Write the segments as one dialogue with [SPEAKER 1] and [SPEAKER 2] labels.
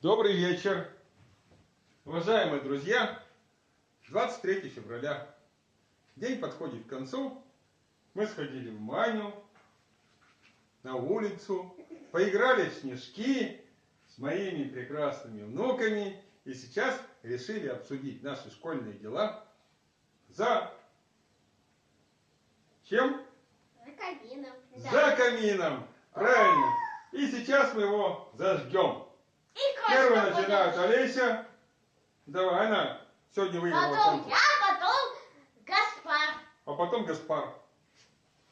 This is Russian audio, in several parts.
[SPEAKER 1] Добрый вечер, уважаемые друзья. 23 февраля. День подходит к концу. Мы сходили в баню, на улицу, поиграли в снежки с моими прекрасными внуками. И сейчас решили обсудить наши школьные дела за чем?
[SPEAKER 2] За камином.
[SPEAKER 1] За камином. Правильно. И сейчас мы его зажгем. Первый начинает Олеся. Давай, она сегодня выиграла
[SPEAKER 2] Потом
[SPEAKER 1] конкурс.
[SPEAKER 2] я, потом Гаспар.
[SPEAKER 1] А потом Гаспар.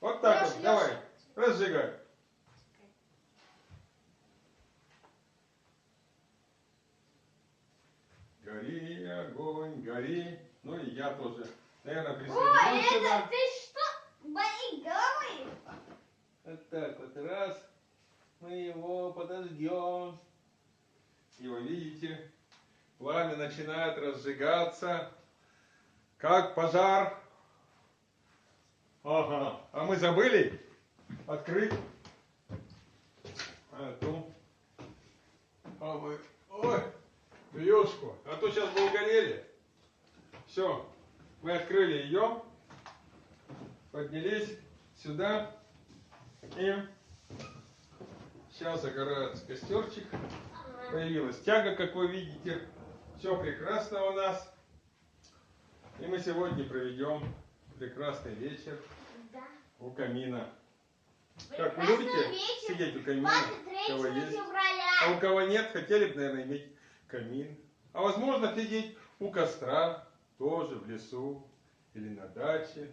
[SPEAKER 1] Вот так вот. Давай, разжигай. Гори, огонь, гори. Ну и я тоже, наверное,
[SPEAKER 2] Ой,
[SPEAKER 1] присоединюсь сюда.
[SPEAKER 2] это ты что? Мои головы?
[SPEAKER 1] Вот так вот, раз. Мы его подождем. И вы видите, пламя начинает разжигаться, как пожар. Ага, а мы забыли открыть эту. А мы, ой, ёшку, а то сейчас бы угорели. Все, мы открыли ее, поднялись сюда и сейчас загорается костерчик. Появилась тяга, как вы видите. Все прекрасно у нас. И мы сегодня проведем прекрасный вечер у камина. Как вы любите сидеть у камина? У кого есть? А у кого нет, хотели бы, наверное, иметь камин. А возможно, сидеть у костра, тоже в лесу или на даче.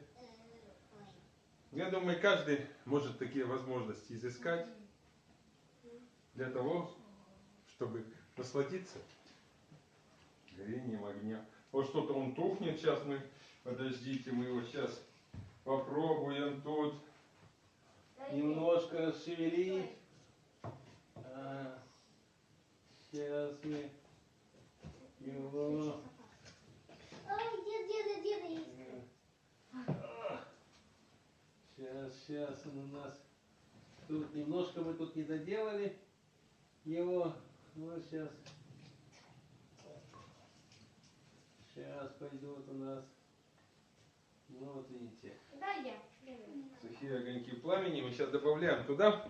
[SPEAKER 1] Я думаю, каждый может такие возможности изыскать для того, чтобы насладиться горением огня. Вот что-то он тухнет, сейчас мы, подождите, мы его сейчас попробуем тут немножко расшевелить. Сейчас мы его...
[SPEAKER 2] Ой, деда есть.
[SPEAKER 1] Сейчас он у нас... Тут немножко мы тут не доделали его. Вот сейчас. Сейчас пойдет у нас. Ну вот видите.
[SPEAKER 2] Да, я.
[SPEAKER 1] Сухие огоньки пламени. Мы сейчас добавляем туда.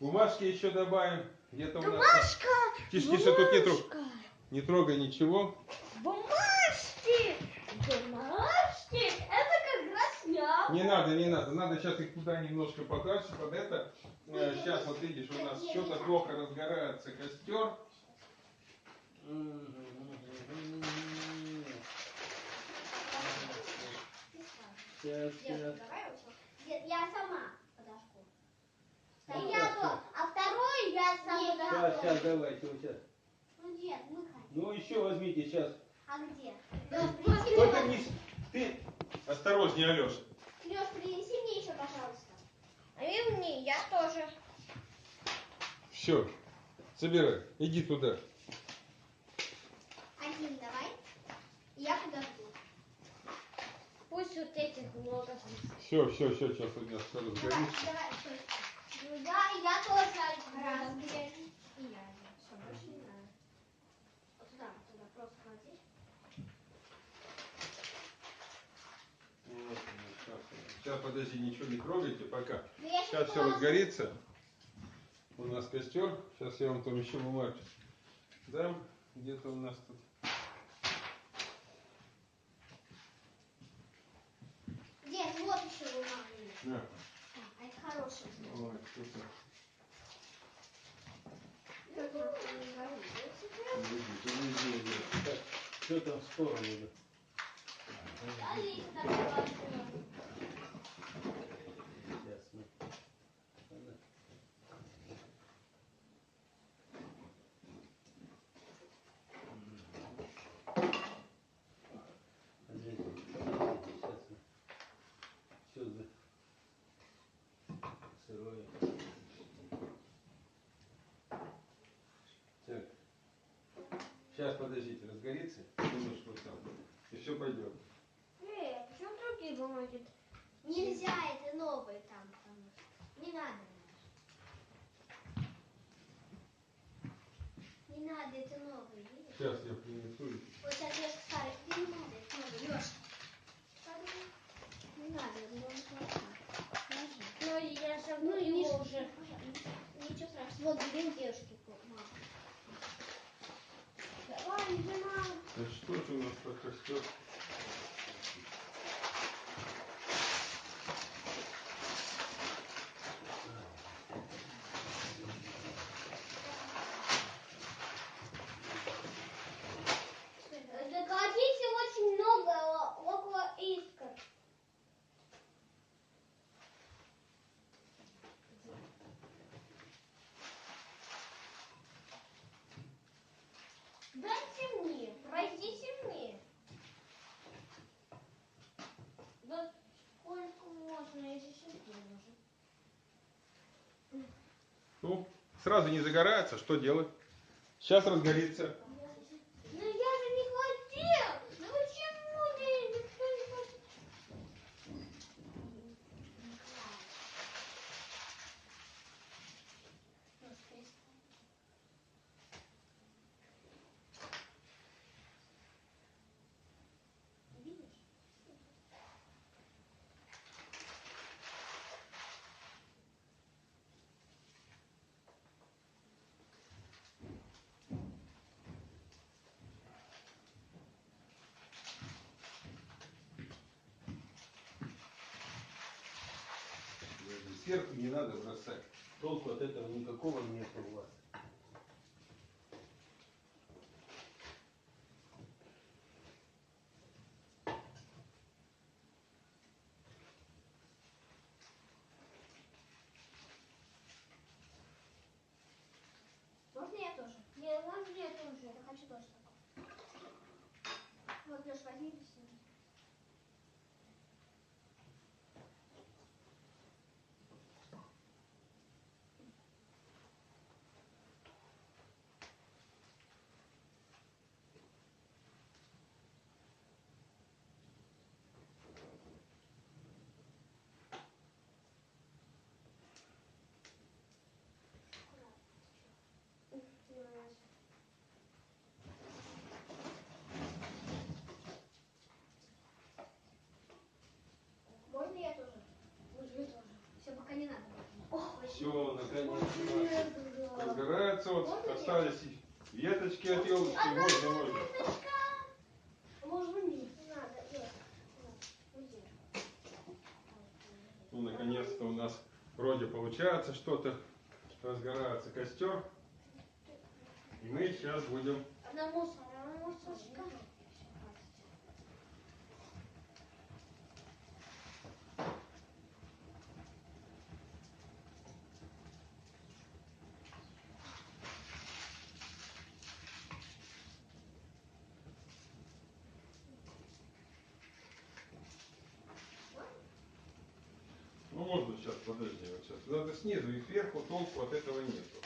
[SPEAKER 1] Бумажки еще добавим. Где-то у нас.
[SPEAKER 2] Бумажка!
[SPEAKER 1] Тише, тише, тут не трогай. Не трогай ничего.
[SPEAKER 2] Бумажки! Бумажки! Это как раз я.
[SPEAKER 1] Не надо, не надо. Надо сейчас их туда немножко подальше под это. Сейчас вот видишь, у нас что-то плохо разгорается костер. Сейчас.
[SPEAKER 2] Дед, я сама подожгу. А второй я сам подожгу.
[SPEAKER 1] Сейчас, давайте, вот сейчас.
[SPEAKER 2] Ну, дед, мы хотим.
[SPEAKER 1] Ну еще возьмите сейчас.
[SPEAKER 2] А где?
[SPEAKER 1] Только не... Ты осторожнее, Алеша.
[SPEAKER 2] Леш, принеси мне еще, пожалуйста. А и мне, я тоже.
[SPEAKER 1] Все, собирай, иди туда.
[SPEAKER 2] Один давай. Я подожду. Пусть вот этих много.
[SPEAKER 1] Все, сейчас у меня все разгорится.
[SPEAKER 2] Давай, стой. Я тоже разгорю. И я. Все, больше не надо. Вот туда просто клади.
[SPEAKER 1] Вот, сейчас, подожди, ничего не трогайте пока.
[SPEAKER 2] Я
[SPEAKER 1] Сейчас все разгорится. У нас костер. Сейчас я вам там еще бумажку дам. Где-то у нас тут.
[SPEAKER 2] Дед, вот еще бумага есть.
[SPEAKER 1] На.
[SPEAKER 2] А это хорошая.
[SPEAKER 1] Ой, что-то. Так, что там в сторону? Ясно. Все сырое. Так. Сейчас, подождите, разгорится немножко вот там. И все пойдет.
[SPEAKER 2] Почему другие бумаги? Нельзя, это новые там, потому что не надо. надо, это новый, видишь?
[SPEAKER 1] Сейчас я принесу.
[SPEAKER 2] Вот сейчас Лешка старый. Не надо, это новый, Леша. Не надо, он плохой. Ну, я же равно его уже. Ничего страшного. Вот, две девушки, мама. Давай, жена.
[SPEAKER 1] Да что же у нас так растет?
[SPEAKER 2] Закатите очень много около искр. Дайте мне, пройдите мне. Да сколько можно, я же сейчас уже.
[SPEAKER 1] Ну, сразу не загорается, что делать? Сейчас разгорится.
[SPEAKER 2] Ну я же не хотел. Ну почему ты никто не хочет? Видишь?
[SPEAKER 1] Сверху не надо бросать.
[SPEAKER 3] Толку от этого никакого нет у вас.
[SPEAKER 2] Можно я тоже? Можно я тоже? Я хочу тоже такой. Вот, Леш, возьми все. Можно я тоже? Можно я тоже? Все, пока не надо.
[SPEAKER 1] Все, наконец-то разгорается. Вот остались веточки от елочки. Можно, можно.
[SPEAKER 2] Можно не надо.
[SPEAKER 1] Ну, наконец-то у нас вроде получается что-то. Разгорается костер. И мы сейчас будем...
[SPEAKER 2] На мусор, на мусорка.
[SPEAKER 1] Ну, можно сейчас, подожди, вот сейчас. Надо снизу и сверху, толку от этого нету.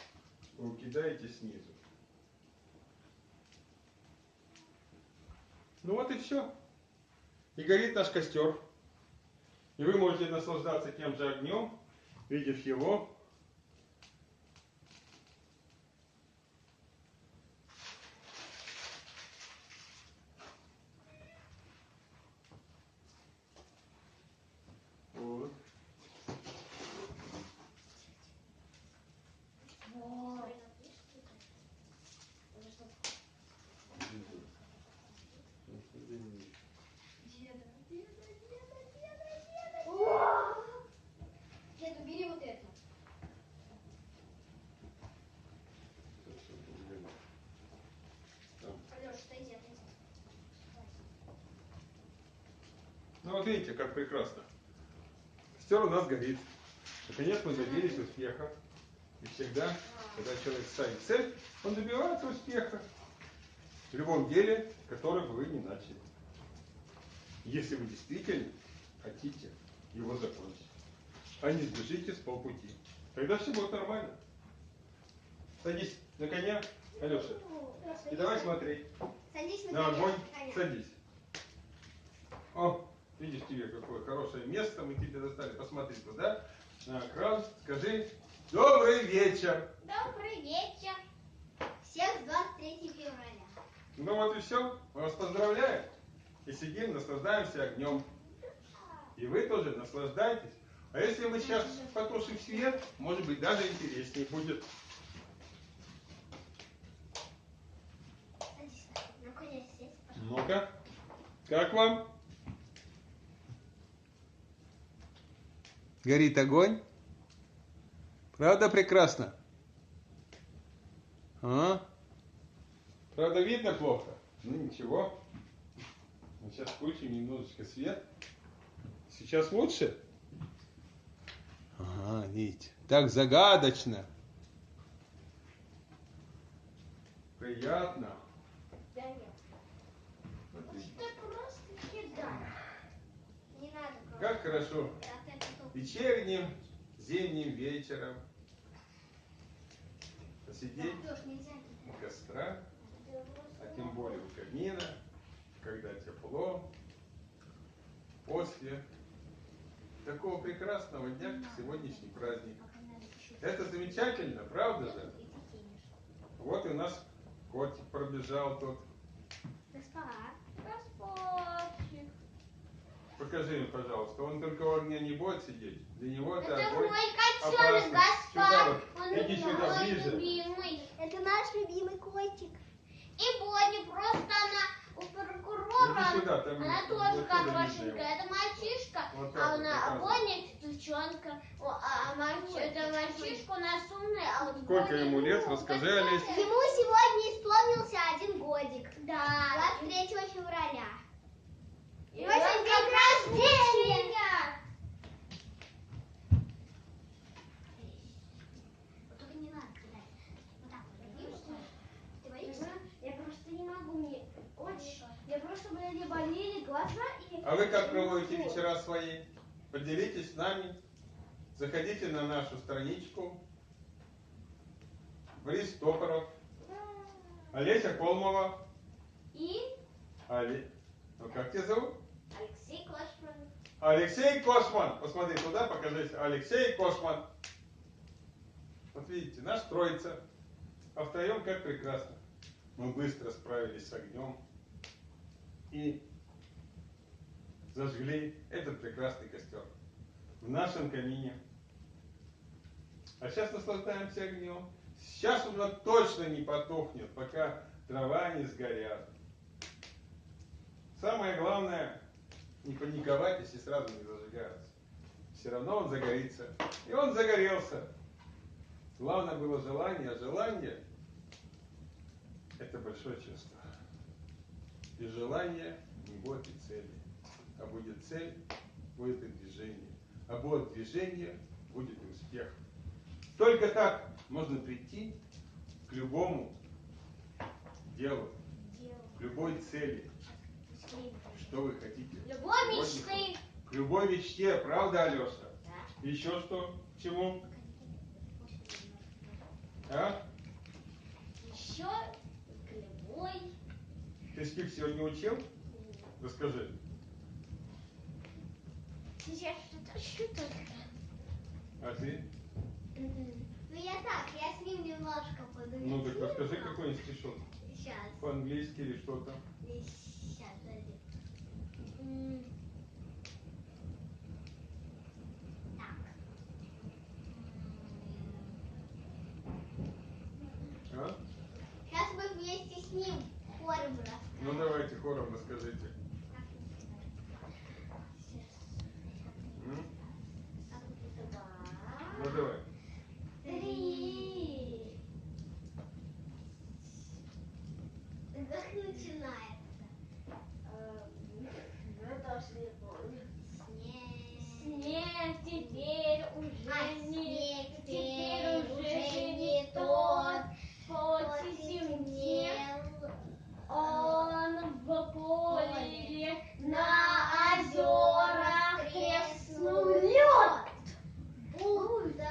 [SPEAKER 1] Вы кидаете снизу. Ну вот и все. И горит наш костер. И вы можете наслаждаться тем же огнем, видев его. Вот.
[SPEAKER 2] Деда, бери вот это. Алёша, отойди, отойди.
[SPEAKER 1] Ну вот видите, как прекрасно. Костер у нас горит. Наконец мы добились успеха. И всегда, когда человек ставит цель, он добивается успеха. В любом деле, которое бы вы ни начали. Если вы действительно хотите его закончить. А не сбежите с полпути. Тогда все будет нормально. Садись на коня, Алеша. И давай смотреть.
[SPEAKER 2] Садись
[SPEAKER 1] На огонь.
[SPEAKER 2] коня.
[SPEAKER 1] Садись. О, видишь, тебе какое хорошее место. Мы тебе достали. Посмотри туда. На экран. Скажи: добрый вечер.
[SPEAKER 2] Добрый вечер. Всех с 23 февраля.
[SPEAKER 1] Ну вот и все. Мы вас поздравляем. И сидим, наслаждаемся огнем. И вы тоже наслаждайтесь. А если мы сейчас потушим свет, может быть, даже интереснее будет.
[SPEAKER 2] Ну-ка,
[SPEAKER 1] Ну-ка, как вам? Горит огонь? Правда прекрасно? А? Правда видно плохо? Ну ничего. Мы сейчас включим немножечко свет. Сейчас лучше? Ага, видите. Так загадочно. Приятно.
[SPEAKER 2] Да нет. Это просто кидай. Не надо просто.
[SPEAKER 1] Как хорошо. Вечерним, зимним вечером посидеть у костра, а тем более у камина, когда тепло, после такого прекрасного дня, как сегодняшний праздник. Это замечательно, правда же? Вот и у нас котик пробежал тут.
[SPEAKER 2] Господчик.
[SPEAKER 1] Покажи мне, пожалуйста, он только у огня не будет сидеть. Для него это
[SPEAKER 2] Это
[SPEAKER 1] огонь
[SPEAKER 2] мой котенок,
[SPEAKER 1] опасный. Сюда
[SPEAKER 2] Гаспар.
[SPEAKER 1] вот, иди сюда
[SPEAKER 2] мой
[SPEAKER 1] ближе.
[SPEAKER 2] любимый. Это наш любимый котик. И Бонни, просто она у прокурора.
[SPEAKER 1] Иди сюда, там
[SPEAKER 2] Она
[SPEAKER 1] вот
[SPEAKER 2] тоже
[SPEAKER 1] сюда
[SPEAKER 2] хорошенькая.
[SPEAKER 1] видно
[SPEAKER 2] Это мальчишка,
[SPEAKER 1] Вот так
[SPEAKER 2] а
[SPEAKER 1] вот,
[SPEAKER 2] а
[SPEAKER 1] показывай.
[SPEAKER 2] Бонни девчонка. Это мальчишка у нас умный, а вот
[SPEAKER 1] Сколько
[SPEAKER 2] Бонни,
[SPEAKER 1] ему лет? Расскажи, Олесь.
[SPEAKER 2] Ему сегодня исполнился 1 годик. Да. 23 февраля. И очень день рождения. Только не надо кидать. Вот так вот. Боишься? Ты боишься? Я просто не могу. Мне очень. Я просто, блин, болели глаза и...
[SPEAKER 1] А вы как проводите вечера свои? Поделитесь с нами. Заходите на нашу страничку. Борис Топоров. Олеся Колмова.
[SPEAKER 2] И
[SPEAKER 1] Ну как тебя зовут?
[SPEAKER 2] Алексей Кошман.
[SPEAKER 1] Алексей Кошман. Посмотри туда, покажись. Алексей Кошман. Вот видите, наш троица. А втроем как прекрасно. Мы быстро справились с огнем. И зажгли этот прекрасный костер в нашем камине. А сейчас наслаждаемся огнем. Сейчас он точно не потухнет, пока трава не сгорят. Самое главное, не паниковать, если сразу не зажигается. Все равно он загорится. И он загорелся. Главное было желание, а желание – это большое чувство. Без желания не будет и цели. А будет цель, будет и движение. А будет движение, будет и успех. Только так можно прийти к любому делу, к любой цели. Что вы хотите?
[SPEAKER 2] Любой мечты.
[SPEAKER 1] К любой мечте, правда, Алеша?
[SPEAKER 2] Да.
[SPEAKER 1] Еще что? К чему? А?
[SPEAKER 2] Еще к любой.
[SPEAKER 1] Ты скиф сегодня учил? Расскажи.
[SPEAKER 2] Сейчас что-то.
[SPEAKER 1] А ты?
[SPEAKER 2] Ну я так, я с ним немножко подумала.
[SPEAKER 1] Ну так расскажи какой-нибудь стишок.
[SPEAKER 2] Сейчас.
[SPEAKER 1] По-английски или что там.
[SPEAKER 2] Сейчас, подожди. Так.
[SPEAKER 1] А?
[SPEAKER 2] Сейчас мы вместе с ним хором расскажем.
[SPEAKER 1] Ну давайте хором расскажите. М? Ну давай.
[SPEAKER 2] 3. Как начинается? Ну тоже не помню. Снег теперь уже не тот. Потемнел он в поле, на озерах треснул лед. Будто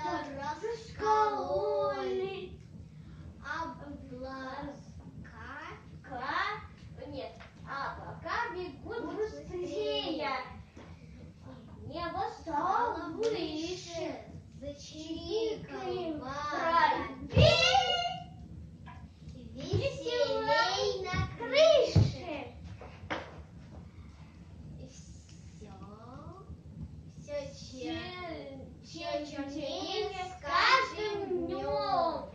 [SPEAKER 2] чернее с каждым днем.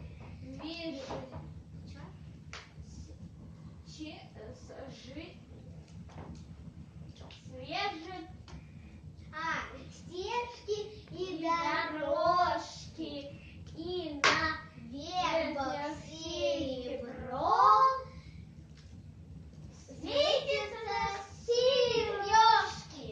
[SPEAKER 2] Стежки и дорожки, и на вербах серебром светятся сережки.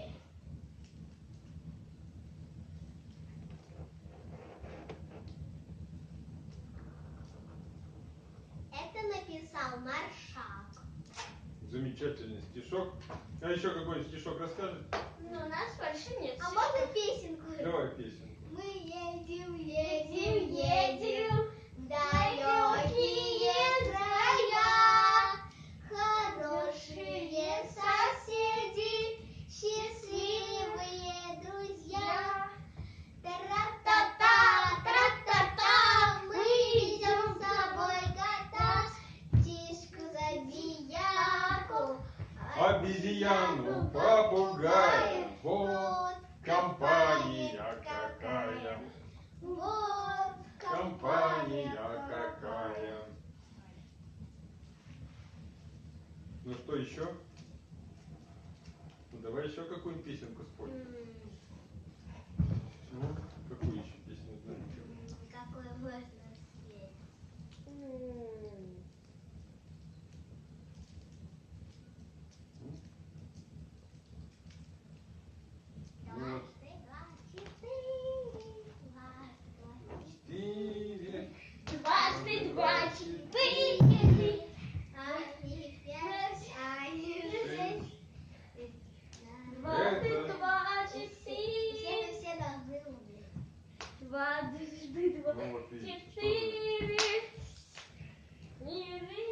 [SPEAKER 2] Это написал Маршак.
[SPEAKER 1] Замечательный стишок. А еще какой-нибудь стишок расскажет?
[SPEAKER 2] Но у нас больше нет. А можно песенку?
[SPEAKER 1] Давай песенку.
[SPEAKER 2] Мы едем, едем, едем в далекие края. Хорошие соседи, счастливые друзья. Тра-та-та, тра-та-та, мы идем с тобой катать. Птичку забияку,
[SPEAKER 1] Обезьяну, попугая, вот компания какая,
[SPEAKER 2] вот
[SPEAKER 1] компания какая. Ну что еще? Ну давай еще какую-нибудь песенку споем. Ну, какую еще песню знаешь?
[SPEAKER 2] Какой можно спеть? Дважды два, четыре. Дважды два, четыре. Они пять, они шесть. Дважды два, четыре. Все должны уметь. Дважды два,
[SPEAKER 1] Ну, вот видишь,
[SPEAKER 2] четыре. Не знаю.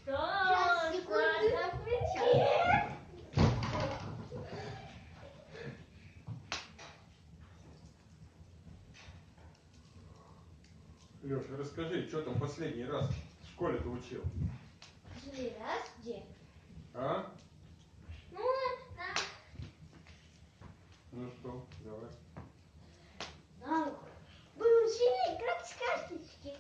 [SPEAKER 2] Сейчас, секунду.
[SPEAKER 1] Леша, расскажи, что там последний раз в школе ты учил?
[SPEAKER 2] Последний раз где?
[SPEAKER 1] А?
[SPEAKER 2] Ну, там.
[SPEAKER 1] Ну что, давай.
[SPEAKER 2] Мы учили играть в карточки.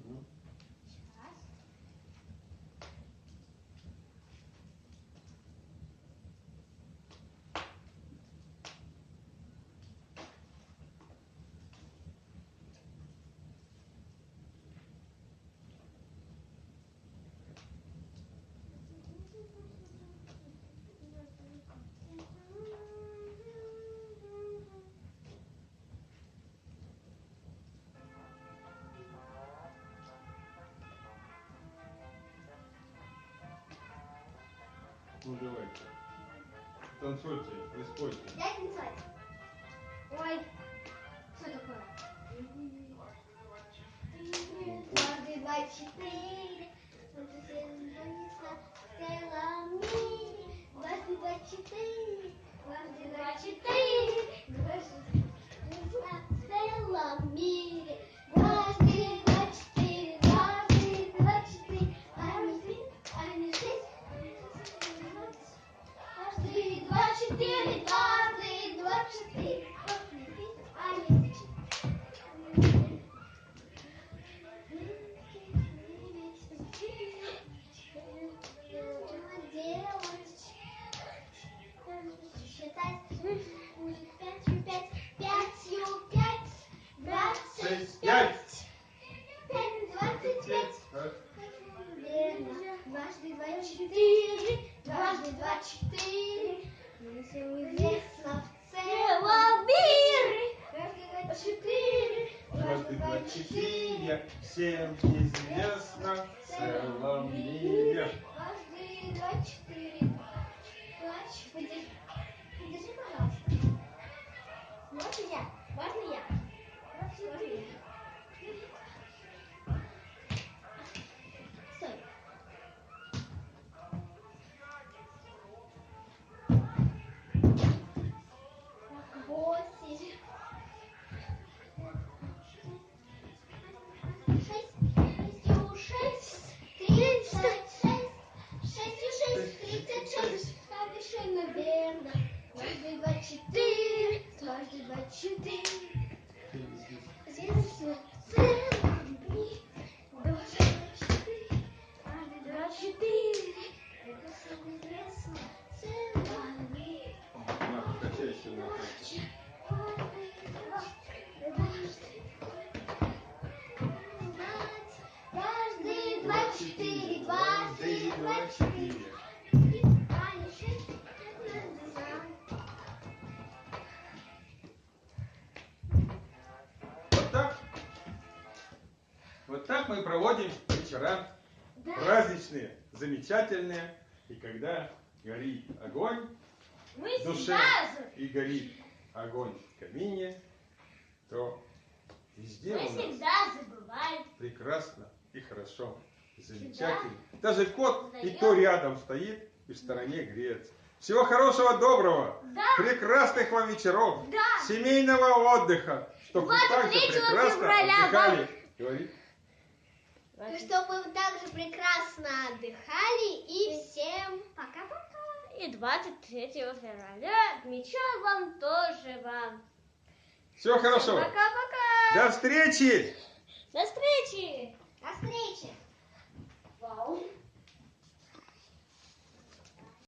[SPEAKER 1] Ну, ну давайте. Танцуйте, вы спойте.
[SPEAKER 2] Дай танцевать. Ой, что такое? Дважды два, четыре. Дважды два, четыре. Дважды два, четыре. Дважды два, Стелла в мире. Дважды два, четыре. Дважды два, четыре. Они шесть. Дважды два, четыре. Дважды два, четыре. Они считать пятью пять, двадцать пять, двадцать пять. Дважды два, четыре, дважды два, четыре. Известно в целом мире. Дважды два, четыре,
[SPEAKER 1] Дважды два, четыре, всем известно в целом мире.
[SPEAKER 2] Дважды два, четыре. Подержи, пожалуйста. Можно я? Можно я? Можно я? Стой.
[SPEAKER 1] 4.
[SPEAKER 2] 2, 3, 2, 4.
[SPEAKER 1] Вот так. Вот так мы проводим вечера
[SPEAKER 2] Да.
[SPEAKER 1] праздничные, замечательные. И когда горит огонь
[SPEAKER 2] Мы
[SPEAKER 1] в душе
[SPEAKER 2] всегда,
[SPEAKER 1] и горит огонь в камине, то везде
[SPEAKER 2] мы
[SPEAKER 1] у нас
[SPEAKER 2] всегда забываем.
[SPEAKER 1] прекрасно и хорошо, и замечательно. Даже кот и то рядом стоит и в стороне греется. Всего хорошего, доброго,
[SPEAKER 2] Да.
[SPEAKER 1] прекрасных вам вечеров,
[SPEAKER 2] Да.
[SPEAKER 1] семейного отдыха, чтобы вы также
[SPEAKER 2] 23
[SPEAKER 1] прекрасно
[SPEAKER 2] февраля
[SPEAKER 1] отдыхали. Говори.
[SPEAKER 2] Чтобы вы также прекрасно отдыхали и всем пока-пока. И 23 февраля отмечаю вам тоже вам.
[SPEAKER 1] Всего хорошего.
[SPEAKER 2] Пока-пока.
[SPEAKER 1] До встречи.
[SPEAKER 2] До встречи. До встречи.